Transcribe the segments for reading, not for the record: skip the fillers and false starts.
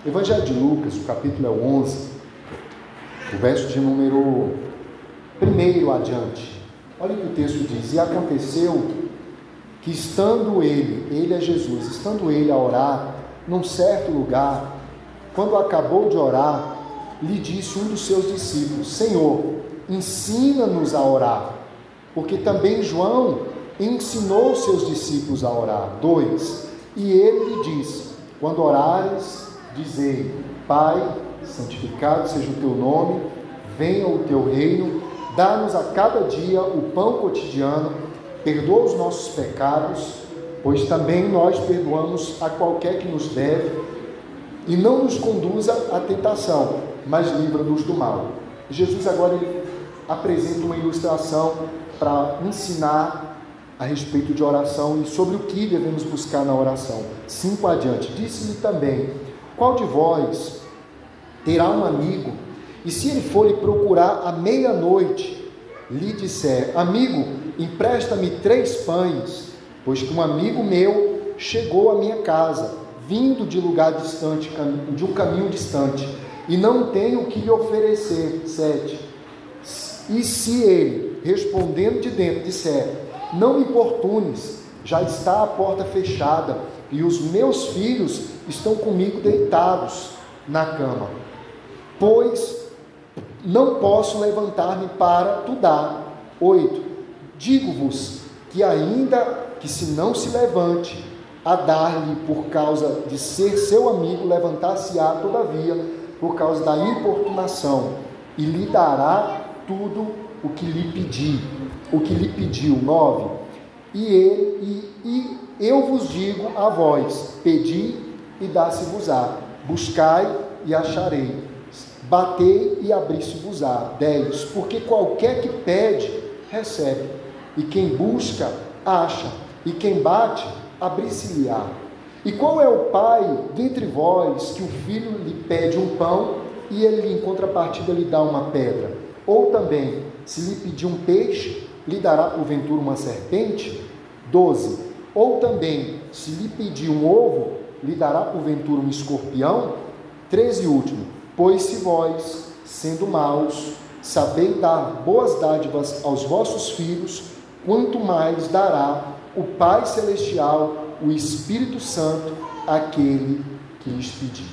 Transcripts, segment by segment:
Evangelho de Lucas, o capítulo é o 11, o verso de número 1 adiante. Olha o que o texto diz: e aconteceu que estando ele é Jesus, estando ele a orar num certo lugar, quando acabou de orar, lhe disse um dos seus discípulos: Senhor, ensina-nos a orar, porque também João ensinou seus discípulos a orar. 2. E ele lhe disse: quando orares, dizei: Pai, santificado seja o teu nome, venha o teu reino, dá-nos a cada dia o pão cotidiano, perdoa os nossos pecados, pois também nós perdoamos a qualquer que nos deve, e não nos conduza à tentação, mas livra-nos do mal. Jesus agora ele apresenta uma ilustração para ensinar a respeito de oração e sobre o que devemos buscar na oração. 5 adiante, disse-lhe também: qual de vós terá um amigo, e se ele for lhe procurar à meia-noite, lhe disser: amigo, empresta-me 3 pães, pois que um amigo meu chegou à minha casa, vindo de lugar distante, de um caminho distante, e não tenho o que lhe oferecer. 7. E se ele, respondendo de dentro, disser: não me importunes, já está a porta fechada, e os meus filhos estão comigo deitados na cama, pois não posso levantar-me para tu dar. 8. Digo-vos que ainda que se não se levante a dar-lhe por causa de ser seu amigo, levantar-se-á todavia por causa da importunação, e lhe dará tudo o que lhe pedir, o que lhe pediu. 9. E eu vos digo a vós: pedi e dá-se-vos-á, buscai e acharei, batei e abri-se-vos-á. 10. Porque qualquer que pede, recebe, e quem busca, acha, e quem bate, abrir-se-lhe-á. E qual é o pai dentre vós que o filho lhe pede um pão, e ele, em contrapartida, lhe dá uma pedra? Ou também, se lhe pedir um peixe, lhe dará porventura uma serpente? 12. Ou também, se lhe pedir um ovo, lhe dará porventura um escorpião? 13 e último. Pois se vós, sendo maus, sabeis dar boas dádivas aos vossos filhos, quanto mais dará o Pai Celestial, o Espírito Santo, àquele que lhes pedir.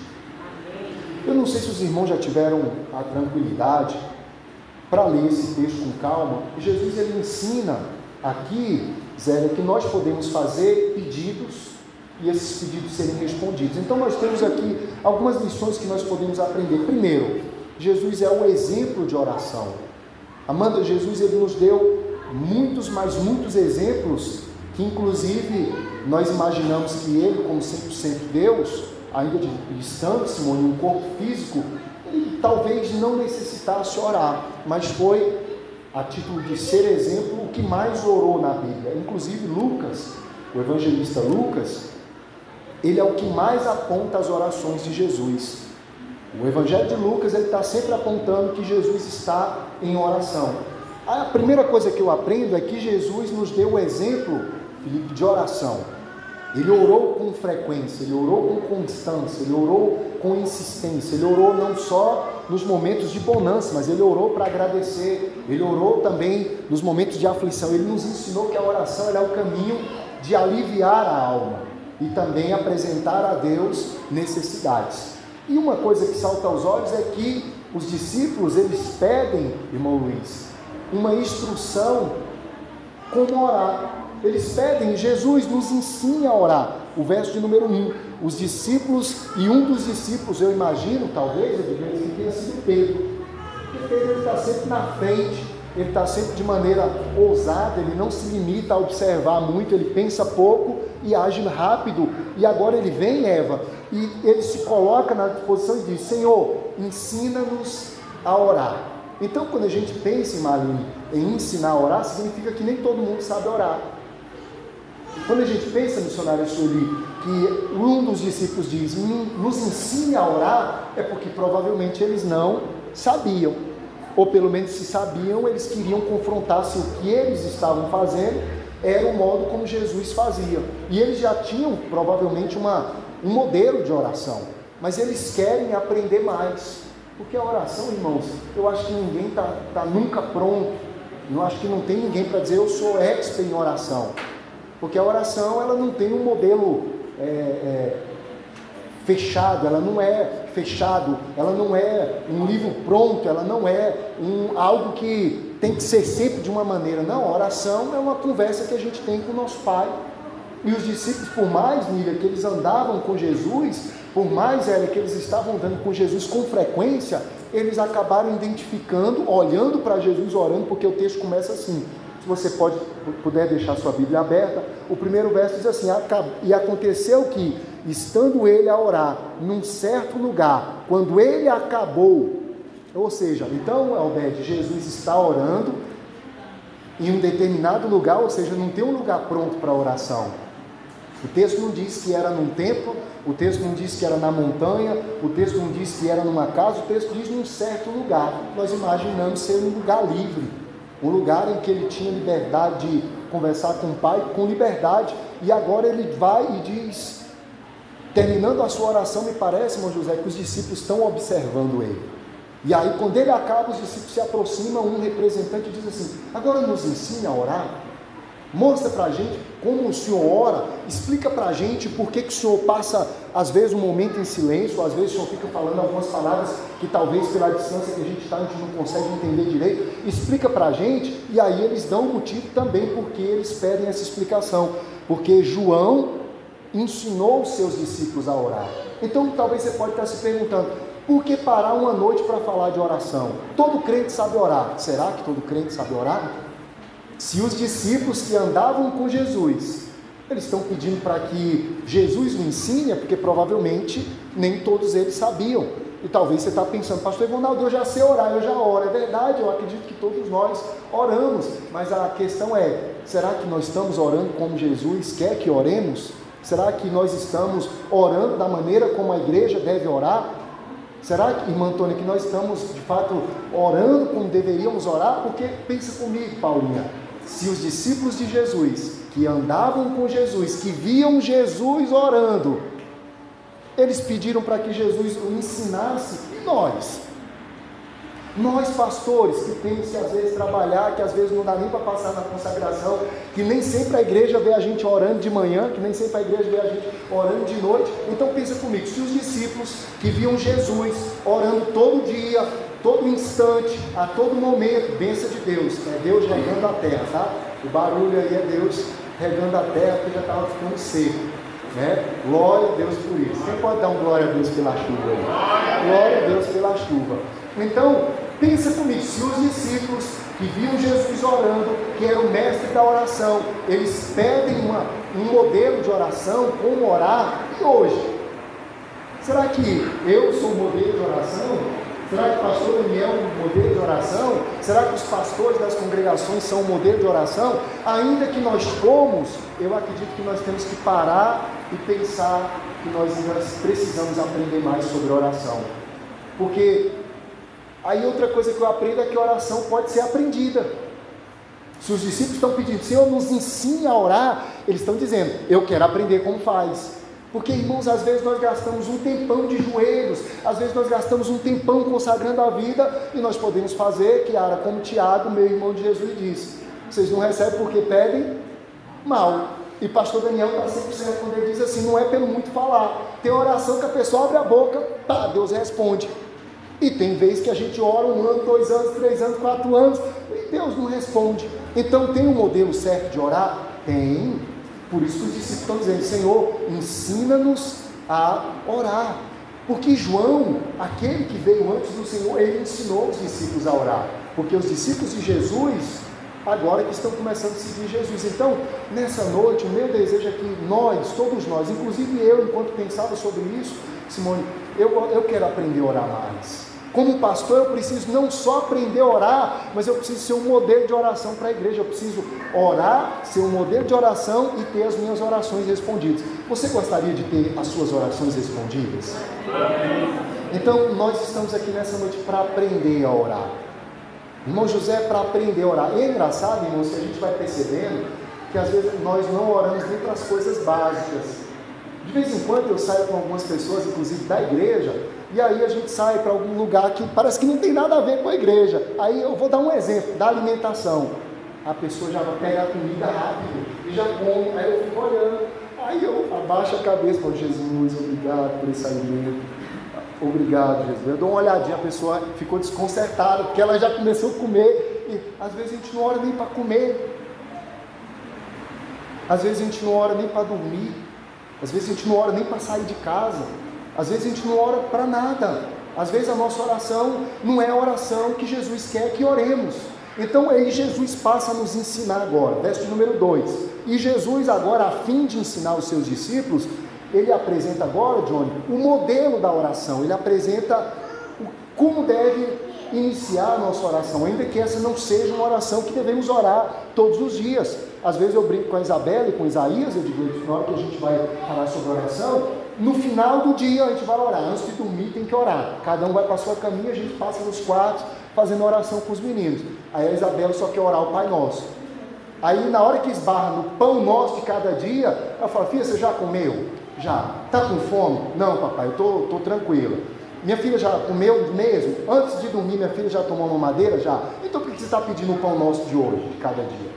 Eu não sei se os irmãos já tiveram a tranquilidade para ler esse texto com calma. Jesus ele ensina aqui, Zélia, que nós podemos fazer pedidos e esses pedidos serem respondidos. Então nós temos aqui algumas lições que nós podemos aprender. Primeiro, Jesus é o exemplo de oração. Amanda, Jesus ele nos deu muitos exemplos que inclusive nós imaginamos que ele, como 100% Deus, ainda estando Simone em um corpo físico, ele talvez não necessitasse orar, mas foi, a título de ser exemplo, o que mais orou na Bíblia. Inclusive Lucas, o evangelista Lucas, ele é o que mais aponta as orações de Jesus. O evangelho de Lucas, ele está sempre apontando que Jesus está em oração. A primeira coisa que eu aprendo é que Jesus nos deu o exemplo, Felipe, de oração. Ele orou com frequência, ele orou com constância, ele orou com insistência, ele orou não só nos momentos de bonança, mas ele orou para agradecer, ele orou também nos momentos de aflição. Ele nos ensinou que a oração é o caminho de aliviar a alma e também apresentar a Deus necessidades. E uma coisa que salta aos olhos é que os discípulos, eles pedem, irmão Luiz, uma instrução como orar. Eles pedem: Jesus, nos ensine a orar. O verso de número 1, os discípulos, e um dos discípulos, eu imagino, talvez, que tenha sido Pedro. Porque Pedro está sempre na frente, ele está sempre de maneira ousada, ele não se limita a observar muito, ele pensa pouco e age rápido. E agora ele vem, Eva, e ele se coloca na disposição e diz: Senhor, ensina-nos a orar. Então, quando a gente pensa, Marlene, em ensinar a orar, significa que nem todo mundo sabe orar. Quando a gente pensa, missionária Sueli, que um dos discípulos diz: nos ensine a orar, é porque provavelmente eles não sabiam, ou pelo menos se sabiam, eles queriam confrontar se o que eles estavam fazendo era o modo como Jesus fazia, e eles já tinham provavelmente um modelo de oração. mas eles querem aprender mais. Porque a oração, irmãos, eu acho que ninguém está nunca pronto. Eu acho que não tem ninguém para dizer eu sou expert em oração. Porque a oração, ela não tem um modelo fechado, ela não é fechado, ela não é um livro pronto, ela não é algo que tem que ser sempre de uma maneira. Não, a oração é uma conversa que a gente tem com o nosso Pai. E os discípulos, por mais, Miriam, que eles andavam com Jesus, por mais que eles estavam andando com Jesus com frequência, eles acabaram identificando, olhando para Jesus, orando, porque o texto começa assim. Se você puder deixar sua Bíblia aberta, o primeiro verso diz assim: e aconteceu que, estando ele a orar num certo lugar, quando ele acabou, ou seja, então, Albede, Jesus está orando em um determinado lugar, ou seja, não tem um lugar pronto para oração. O texto não diz que era num templo, o texto não diz que era na montanha, o texto não diz que era numa casa, o texto diz num certo lugar. Nós imaginamos ser um lugar livre, um lugar em que ele tinha liberdade de conversar com o Pai, com liberdade, e agora ele vai e diz, terminando a sua oração, me parece, irmão José, que os discípulos estão observando ele. E aí, quando ele acaba, os discípulos se aproximam, um representante diz assim: agora nos ensine a orar. Mostra para a gente como o Senhor ora, explica para a gente por que o Senhor passa, às vezes, um momento em silêncio, às vezes o Senhor fica falando algumas palavras que talvez pela distância que a gente está, a gente não consegue entender direito, explica para a gente, e aí eles dão um motivo também porque eles pedem essa explicação, porque João ensinou os seus discípulos a orar. Então talvez você pode estar se perguntando, por que parar uma noite para falar de oração? Todo crente sabe orar. Será que todo crente sabe orar? Se os discípulos que andavam com Jesus, eles estão pedindo para que Jesus o ensine, é porque provavelmente nem todos eles sabiam. E talvez você está pensando, pastor Evonaldo, eu já sei orar, eu já oro. É verdade, eu acredito que todos nós oramos, mas a questão é, será que nós estamos orando como Jesus quer que oremos? Será que nós estamos orando da maneira como a igreja deve orar? Será que, irmã Antônia, que nós estamos de fato orando como deveríamos orar? Porque pensa comigo, Paulinha, se os discípulos de Jesus, que andavam com Jesus, que viam Jesus orando, eles pediram para que Jesus o ensinasse, e nós? Nós pastores, que temos que às vezes trabalhar, que às vezes não dá nem para passar na consagração, que nem sempre a igreja vê a gente orando de manhã, que nem sempre a igreja vê a gente orando de noite. Então pensa comigo, se os discípulos que viam Jesus orando todo dia, todo instante, a todo momento, bênção de Deus, é Deus regando a terra, tá? O barulho aí é Deus regando a terra, porque já estava ficando seco, né? Glória a Deus por isso. Quem pode dar um glória a Deus pela chuva aí? Glória a Deus pela chuva. Então, pensa comigo, se os discípulos que viam Jesus orando, que era o mestre da oração, eles pedem um modelo de oração, como orar, e hoje? Será que eu sou um modelo de oração? Será que o pastor Daniel é um modelo de oração? Será que os pastores das congregações são um modelo de oração? Ainda que nós fomos, eu acredito que nós temos que parar e pensar que nós precisamos aprender mais sobre oração. Porque aí outra coisa que eu aprendo é que a oração pode ser aprendida. Se os discípulos estão pedindo, Senhor, nos ensine a orar, eles estão dizendo, eu quero aprender como faz. Porque, irmãos, às vezes nós gastamos um tempão de joelhos, às vezes nós gastamos um tempão consagrando a vida, e nós podemos fazer, Kiara, como Tiago, meu irmão de Jesus, disse, vocês não recebem porque pedem mal. E pastor Daniel está 100% quando ele diz assim, não é pelo muito falar. Tem oração que a pessoa abre a boca, pá, Deus responde. E tem vezes que a gente ora 1 ano, 2 anos, 3 anos, 4 anos, e Deus não responde. Então tem um modelo certo de orar? Tem. Por isso que os discípulos estão dizendo, Senhor, ensina-nos a orar. Porque João, aquele que veio antes do Senhor, ele ensinou os discípulos a orar. Porque os discípulos de Jesus, agora que estão começando a seguir Jesus. Então, nessa noite, o meu desejo é que nós, todos nós, inclusive eu, enquanto pensava sobre isso, Simone, eu quero aprender a orar mais. Como pastor, eu preciso não só aprender a orar, mas eu preciso ser um modelo de oração para a igreja. Eu preciso orar, ser um modelo de oração e ter as minhas orações respondidas. Você gostaria de ter as suas orações respondidas? Então, nós estamos aqui nessa noite para aprender a orar. Irmão José, para aprender a orar. E é engraçado, irmãos, que a gente vai percebendo que às vezes nós não oramos nem para as coisas básicas. De vez em quando eu saio com algumas pessoas, inclusive da igreja, e aí a gente sai para algum lugar que parece que não tem nada a ver com a igreja. Aí eu vou dar um exemplo da alimentação. A pessoa já vai pegar a comida rápido e já come, aí eu fico olhando, aí eu abaixo a cabeça e falo, Jesus, obrigado por esse alimento, obrigado, Jesus. Eu dou uma olhadinha, a pessoa ficou desconcertada, porque ela já começou a comer, e às vezes a gente não ora nem para comer, às vezes a gente não ora nem para dormir, às vezes a gente não ora nem para sair de casa, às vezes a gente não ora para nada, às vezes a nossa oração não é a oração que Jesus quer que oremos. Então aí Jesus passa a nos ensinar agora, verso número 2, e Jesus agora, a fim de ensinar os seus discípulos, ele apresenta agora, Johnny, o modelo da oração, ele apresenta como deve iniciar a nossa oração, ainda que essa não seja uma oração que devemos orar todos os dias. Às vezes eu brinco com a Isabela e com Isaías, eu digo, na hora que a gente vai falar sobre oração, no final do dia a gente vai orar, antes de dormir tem que orar, cada um vai para a sua caminha, a gente passa nos quartos, fazendo oração com os meninos. Aí a Isabela só quer orar o Pai Nosso. Aí na hora que esbarra no pão nosso de cada dia, ela fala, filha, você já comeu? Já. Está com fome? Não, papai, eu estou tranquila. Minha filha já comeu mesmo? Antes de dormir, minha filha já tomou uma madeira? Já. Então por que você está pedindo o pão nosso de hoje, de cada dia?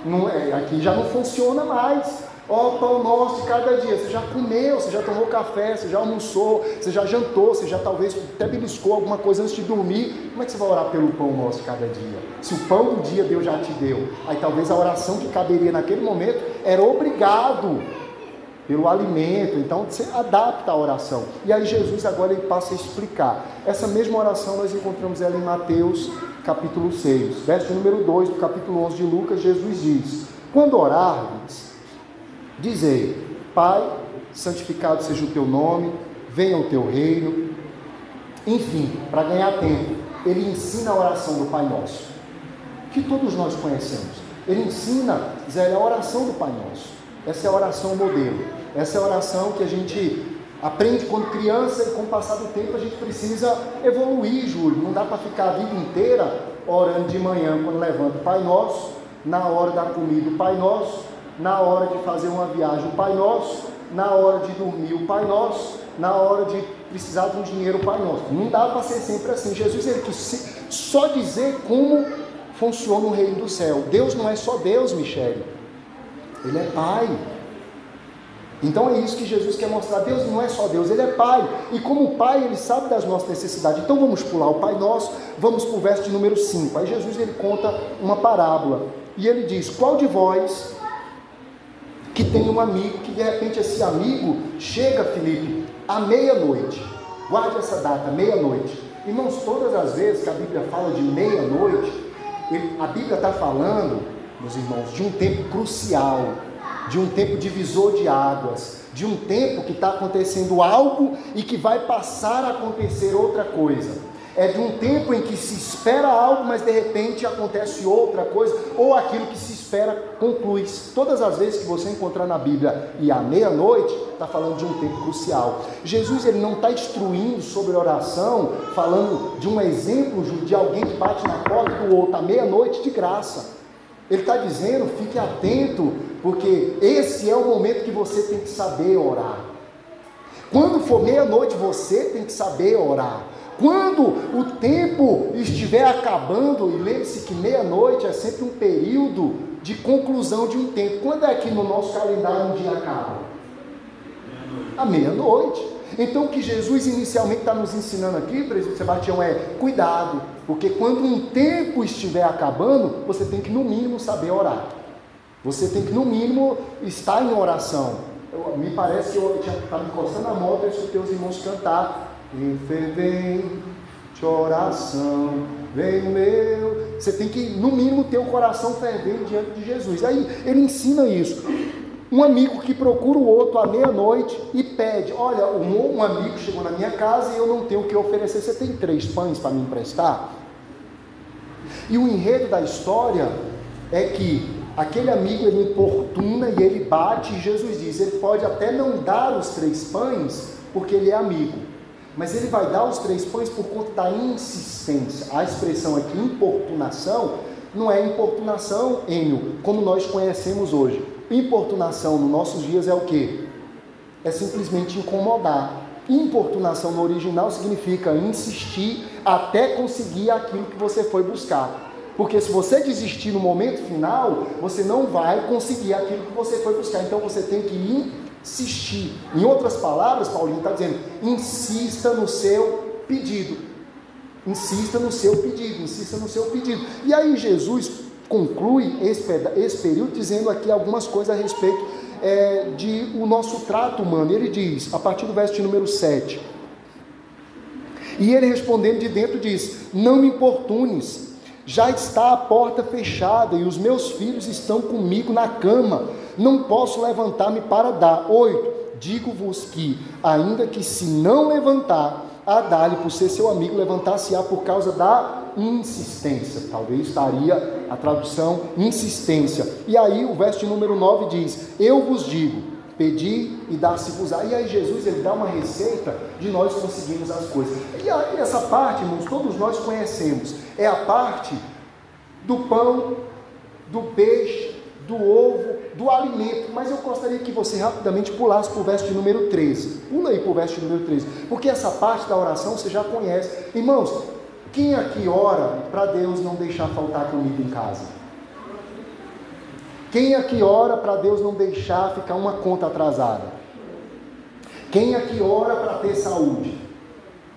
Não é, aqui já não funciona mais. Ó, pão nosso de cada dia, você já comeu, você já tomou café, você já almoçou, você já jantou, você já talvez até beliscou alguma coisa antes de dormir. Como é que você vai orar pelo pão nosso de cada dia? Se o pão do dia Deus já te deu, aí talvez a oração que caberia naquele momento era obrigado pelo alimento. Então você adapta a oração. E aí Jesus agora ele passa a explicar. Essa mesma oração nós encontramos ela em Mateus capítulo 6, verso número 2 do capítulo 11 de Lucas. Jesus diz, quando orardes, dizei, Pai, santificado seja o teu nome, venha o teu reino. Enfim, para ganhar tempo, ele ensina a oração do Pai Nosso, que todos nós conhecemos. Ele ensina, Zé, a oração do Pai Nosso. Essa é a oração modelo. Essa é a oração que a gente aprende quando criança e com o passar do tempo a gente precisa evoluir, Júlio. Não dá para ficar a vida inteira orando de manhã quando levanta o Pai Nosso, na hora da comida o Pai Nosso, na hora de fazer uma viagem o Pai Nosso, na hora de dormir o Pai Nosso, na hora de precisar de um dinheiro o Pai Nosso. Não dá para ser sempre assim. Jesus ele quis só dizer como funciona o reino do céu. Deus não é só Deus, Michele. Ele é Pai. Então é isso que Jesus quer mostrar. Deus não é só Deus, Ele é Pai. E como Pai, Ele sabe das nossas necessidades. Então vamos pular o Pai Nosso, vamos para o verso de número 5. Aí Jesus ele conta uma parábola. E ele diz, qual de vós que tem um amigo, que de repente esse amigo chega, Felipe, à meia-noite. Guarde essa data, meia-noite. Irmãos, todas as vezes que a Bíblia fala de meia-noite, a Bíblia está falando, meus irmãos, de um tempo crucial, de um tempo divisor de águas, de um tempo que está acontecendo algo e que vai passar a acontecer outra coisa. É de um tempo em que se espera algo, mas de repente acontece outra coisa, ou aquilo que se espera conclui. Todas as vezes que você encontrar na Bíblia e à meia-noite, está falando de um tempo crucial. Jesus ele não está instruindo sobre oração, falando de um exemplo de alguém que bate na porta do outro à meia-noite de graça. Ele está dizendo, fique atento, porque esse é o momento que você tem que saber orar. Quando for meia-noite, você tem que saber orar. Quando o tempo estiver acabando, e lembre-se que meia-noite é sempre um período de conclusão de um tempo. Quando é que no nosso calendário um dia acaba? À meia-noite. Então o que Jesus inicialmente está nos ensinando aqui, presbítero Sebastião, é cuidado, porque quando um tempo estiver acabando, você tem que no mínimo saber orar. Você tem que no mínimo estar em oração. Me parece que eu estava encostando a moto e escutei os irmãos cantar. Em fervente oração, vem o meu. Você tem que, no mínimo, ter o coração fervendo diante de Jesus. Aí ele ensina isso. Um amigo que procura o outro à meia-noite e pede: olha, um amigo chegou na minha casa e eu não tenho o que oferecer. Você tem 3 pães para me emprestar? E o enredo da história é que aquele amigo ele importuna e ele bate, e Jesus diz: ele pode até não dar os 3 pães porque ele é amigo, mas ele vai dar os 3 pães por conta da insistência. A expressão aqui, importunação, não é importunação, Enio, como nós conhecemos hoje. Importunação nos nossos dias é o quê? é simplesmente incomodar. Importunação no original significa insistir até conseguir aquilo que você foi buscar. Porque se você desistir no momento final, você não vai conseguir aquilo que você foi buscar. Então você tem que insistir. Em outras palavras, Paulinho está dizendo, insista no seu pedido. Insista no seu pedido, insista no seu pedido. E aí Jesus conclui esse período dizendo aqui algumas coisas a respeito de o nosso trato humano. Ele diz, a partir do verso número 7, e ele respondendo de dentro diz, não me importunes, já está a porta fechada e os meus filhos estão comigo na cama, não posso levantar-me para dar. 8, digo-vos que, ainda que se não levantar, a dar-lhe por ser seu amigo, levantar-se-á por causa da insistência. Talvez estaria a tradução insistência. E aí o verso número 9 diz, eu vos digo, pedi e dar-se-vos-á. E aí Jesus ele dá uma receita de nós conseguirmos as coisas. E aí essa parte, irmãos, todos nós conhecemos. É a parte do pão, do peixe, do ovo, do alimento. Mas eu gostaria que você rapidamente pulasse para o verso de número 13. Pula aí para o verso de número 13. Porque essa parte da oração você já conhece. Irmãos, quem aqui ora para Deus não deixar faltar comida em casa? Quem aqui ora para Deus não deixar ficar uma conta atrasada? Quem aqui ora para ter saúde?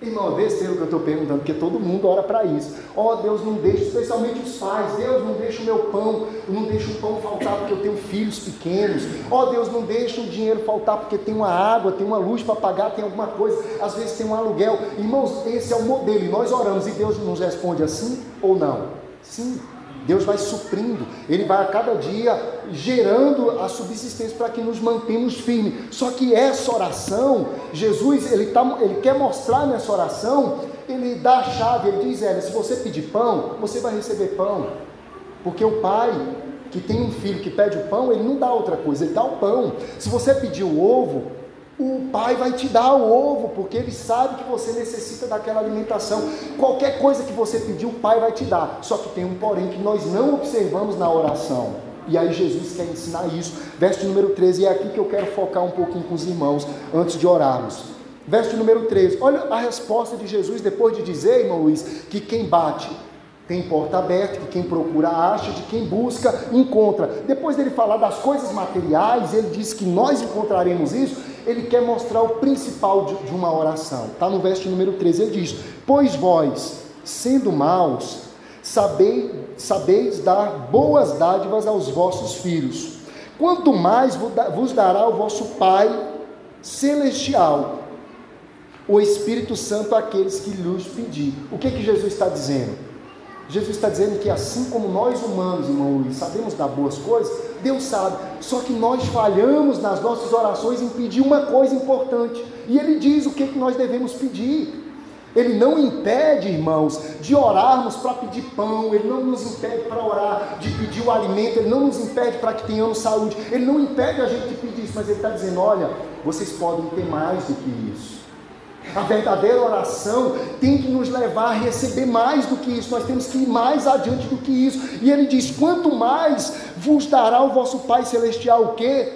Irmão, é besteira o que eu estou perguntando, porque todo mundo ora para isso. Ó, Deus não deixa, especialmente os pais, Deus não deixa o meu pão, não deixa o pão faltar porque eu tenho filhos pequenos. Ó, Deus não deixa o dinheiro faltar porque tem uma água, tem uma luz para pagar, tem alguma coisa, às vezes tem um aluguel. Irmãos, esse é o modelo, e nós oramos e Deus nos responde assim ou não? Sim. Deus vai suprindo, Ele vai a cada dia gerando a subsistência para que nos mantemos firmes. Só que essa oração, Jesus, Ele quer mostrar nessa oração, Ele dá a chave, Ele diz, se você pedir pão, você vai receber pão. Porque o pai que tem um filho que pede o pão, ele não dá outra coisa, ele dá o pão. Se você pedir o ovo, o pai vai te dar o ovo, porque ele sabe que você necessita daquela alimentação. Qualquer coisa que você pedir, o pai vai te dar. Só que tem um porém que nós não observamos na oração. E aí Jesus quer ensinar isso. Verso número 13, e é aqui que eu quero focar um pouquinho com os irmãos, antes de orarmos. Verso número 13, olha a resposta de Jesus, depois de dizer, irmão Luiz, que quem bate tem porta aberta, que quem procura acha, de quem busca encontra. Depois dele falar das coisas materiais, ele diz que nós encontraremos isso. Ele quer mostrar o principal de uma oração. Está no verso número 13, ele diz, pois vós, sendo maus, sabeis dar boas dádivas aos vossos filhos, quanto mais vos dará o vosso Pai Celestial, o Espírito Santo àqueles que lhes pedir. O que Jesus está dizendo? Jesus está dizendo que assim como nós humanos, irmão Luiz, sabemos dar boas coisas, Deus sabe, só que nós falhamos nas nossas orações em pedir uma coisa importante, e Ele diz o que nós devemos pedir. Ele não impede, irmãos, de orarmos para pedir pão, Ele não nos impede para orar, de pedir o alimento, Ele não nos impede para que tenhamos saúde, Ele não impede a gente de pedir isso, mas Ele está dizendo, olha, vocês podem ter mais do que isso. A verdadeira oração tem que nos levar a receber mais do que isso, nós temos que ir mais adiante do que isso, e Ele diz, quanto mais vos dará o vosso Pai Celestial, o quê?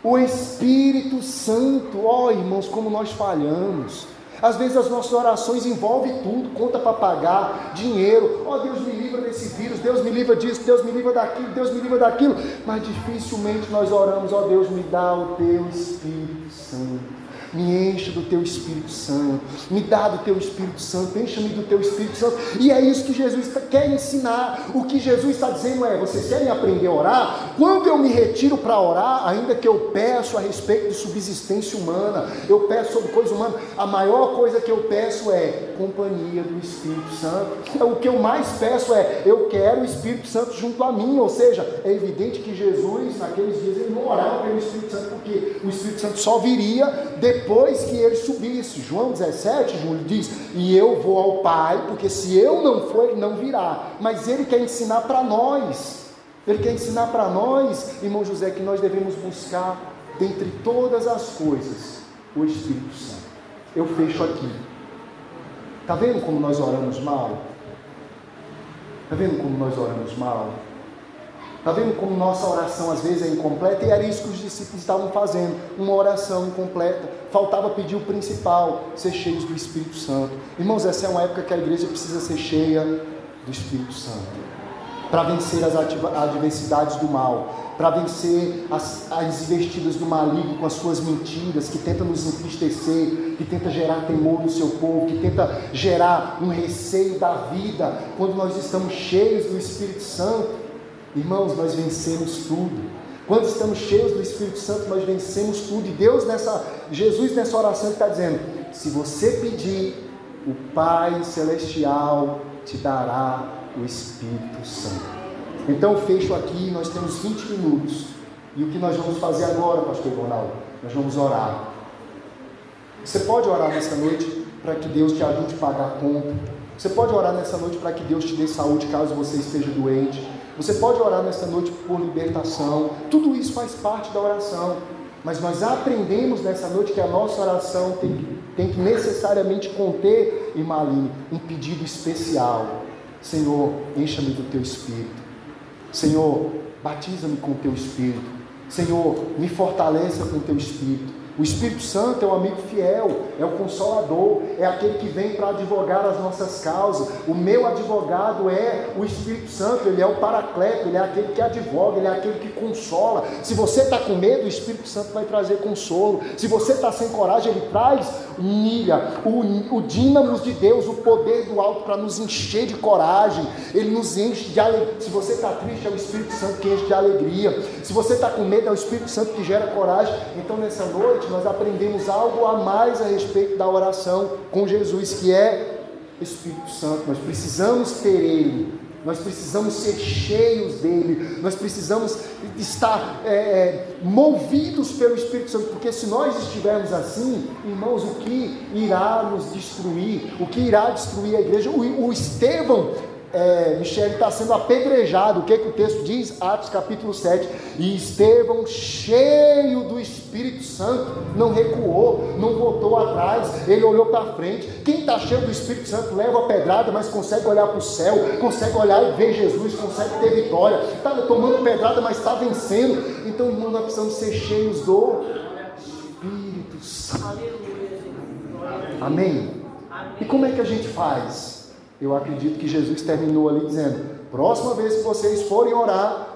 O Espírito Santo. Ó, irmãos, como nós falhamos, às vezes as nossas orações envolvem tudo, conta para pagar, dinheiro, ó Deus me livra desse vírus, Deus me livra disso, Deus me livra daquilo, Deus me livra daquilo, mas dificilmente nós oramos, ó Deus me dá o teu Espírito Santo. Me enche do teu Espírito Santo, me dá do teu Espírito Santo, enche-me do teu Espírito Santo, e é isso que Jesus quer ensinar. O que Jesus está dizendo é, vocês querem aprender a orar? Quando eu me retiro para orar, ainda que eu peço a respeito de subsistência humana, eu peço sobre coisa humana, a maior coisa que eu peço é companhia do Espírito Santo. O que eu mais peço é, eu quero o Espírito Santo junto a mim, ou seja, é evidente que Jesus, naqueles dias, ele não orava pelo Espírito Santo, porque o Espírito Santo só viria depois que ele subisse. João 17, Júlio diz, e eu vou ao Pai, porque se eu não for, ele não virá. Mas ele quer ensinar para nós, ele quer ensinar para nós, irmão José, que nós devemos buscar, dentre todas as coisas, o Espírito Santo. Eu fecho aqui. Está vendo como nós oramos mal? Está vendo como nós oramos mal? Está vendo como nossa oração às vezes é incompleta? E era isso que os discípulos estavam fazendo, uma oração incompleta. Faltava pedir o principal, ser cheios do Espírito Santo. Irmãos, essa é uma época que a igreja precisa ser cheia do Espírito Santo, para vencer as adversidades do mal, para vencer as investidas do maligno com as suas mentiras, que tenta nos entristecer, que tenta gerar temor no seu povo, que tenta gerar um receio da vida. Quando nós estamos cheios do Espírito Santo, irmãos, nós vencemos tudo. Quando estamos cheios do Espírito Santo, nós vencemos tudo. E Jesus nessa oração está dizendo: se você pedir, o Pai Celestial te dará o Espírito Santo. Então fecho aqui, nós temos 20 minutos. E o que nós vamos fazer agora, pastor Ronaldo? Nós vamos orar. Você pode orar nessa noite para que Deus te ajude a pagar a conta. Você pode orar nessa noite para que Deus te dê saúde caso você esteja doente. Você pode orar nessa noite por libertação. Tudo isso faz parte da oração. Mas nós aprendemos nessa noite que a nossa oração tem que necessariamente conter, irmã Aline, um pedido especial. Senhor, encha-me do Teu Espírito. Senhor, batiza-me com o Teu Espírito. Senhor, me fortaleça com o Teu Espírito. O Espírito Santo é um amigo fiel, é o Consolador, é aquele que vem para advogar as nossas causas. O meu advogado é o Espírito Santo, ele é o Paracleto, ele é aquele que advoga, ele é aquele que consola. Se você está com medo, o Espírito Santo vai trazer consolo. Se você está sem coragem, ele traz o dínamo de Deus, o poder do alto para nos encher de coragem. Ele nos enche de alegria. Se você está triste, é o Espírito Santo que enche de alegria. Se você está com medo, é o Espírito Santo que gera coragem. Então nessa noite nós aprendemos algo a mais a respeito da oração com Jesus, que é Espírito Santo. Nós precisamos ter Ele, nós precisamos ser cheios dele, nós precisamos estar movidos pelo Espírito Santo, porque se nós estivermos assim, irmãos, o que irá nos destruir? O que irá destruir a igreja? O Estevão, Michele, está sendo apedrejado. O que o texto diz? Atos capítulo 7. E Estevão, cheio do Espírito Santo, não recuou, não voltou atrás, ele olhou para frente. Quem está cheio do Espírito Santo leva a pedrada, mas consegue olhar para o céu, consegue olhar e ver Jesus, consegue ter vitória. Está tomando pedrada, mas está vencendo. Então, irmão, nós precisamos ser cheios do Espírito Santo. Amém? E como é que a gente faz? Eu acredito que Jesus terminou ali dizendo: próxima vez que vocês forem orar,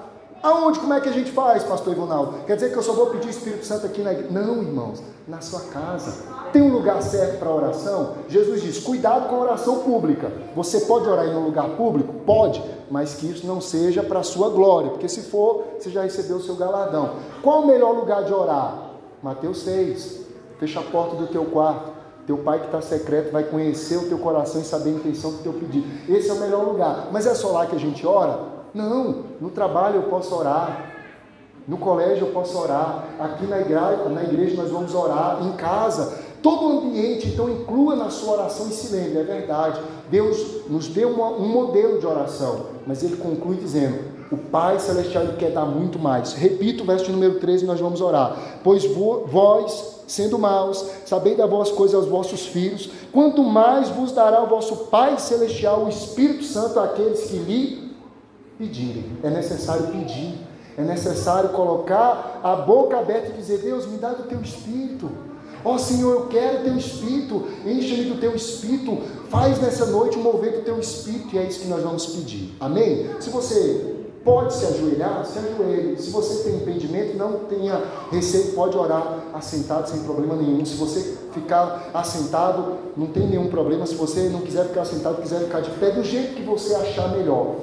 aonde? Como é que a gente faz, pastor Ivonaldo? Quer dizer que eu só vou pedir o Espírito Santo aqui na igreja? Não, irmãos, na sua casa. Tem um lugar certo para oração? Jesus diz: cuidado com a oração pública. Você pode orar em um lugar público? Pode, mas que isso não seja para a sua glória, porque se for, você já recebeu o seu galardão. Qual o melhor lugar de orar? Mateus 6, fecha a porta do teu quarto. Teu Pai que está secreto vai conhecer o teu coração e saber a intenção do teu pedido. Esse é o melhor lugar. Mas é só lá que a gente ora? Não. No trabalho eu posso orar. No colégio eu posso orar. Aqui na igreja nós vamos orar. Em casa. Todo o ambiente. Então inclua na sua oração e se lembre. É verdade. Deus nos deu um modelo de oração. Mas Ele conclui dizendo: o Pai Celestial Ele quer dar muito mais. Repito o verso número 13 e nós vamos orar. Pois vós, sendo maus, sabei dar boas coisas aos vossos filhos, quanto mais vos dará o vosso Pai Celestial, o Espírito Santo, àqueles que lhe pedirem. É necessário pedir, é necessário colocar a boca aberta e dizer: Deus, me dá do teu Espírito. Ó Senhor, eu quero teu Espírito, enche-me do teu Espírito, faz nessa noite um mover do teu Espírito, e é isso que nós vamos pedir. Amém? Se você pode se ajoelhar, se ajoelhe. Se você tem impedimento, não tenha receio, pode orar assentado sem problema nenhum. Se você ficar assentado, não tem nenhum problema. Se você não quiser ficar assentado, quiser ficar de pé, do jeito que você achar melhor.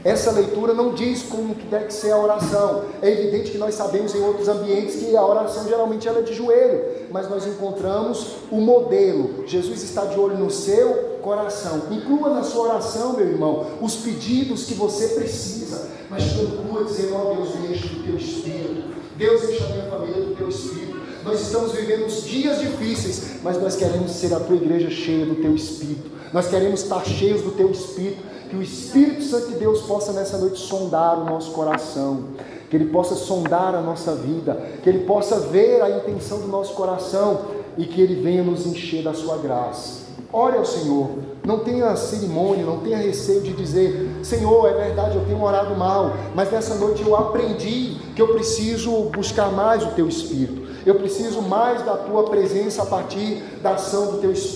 Essa leitura não diz como que deve ser a oração. É evidente que nós sabemos em outros ambientes que a oração geralmente ela é de joelho, mas nós encontramos o modelo. Jesus está de olho no seu coração. Inclua na sua oração, meu irmão, os pedidos que você precisa, mas conclua dizendo: ó Deus, me enche do teu Espírito. Deus, enche a minha família do teu Espírito. Nós estamos vivendo dias difíceis, mas nós queremos ser a tua igreja cheia do teu Espírito. Nós queremos estar cheios do teu Espírito. Que o Espírito Santo de Deus possa nessa noite sondar o nosso coração, que Ele possa sondar a nossa vida, que Ele possa ver a intenção do nosso coração e que Ele venha nos encher da sua graça. Ore ao Senhor, não tenha cerimônia, não tenha receio de dizer: Senhor, é verdade, eu tenho orado mal, mas nessa noite eu aprendi que eu preciso buscar mais o Teu Espírito, eu preciso mais da Tua presença a partir da ação do Teu Espírito.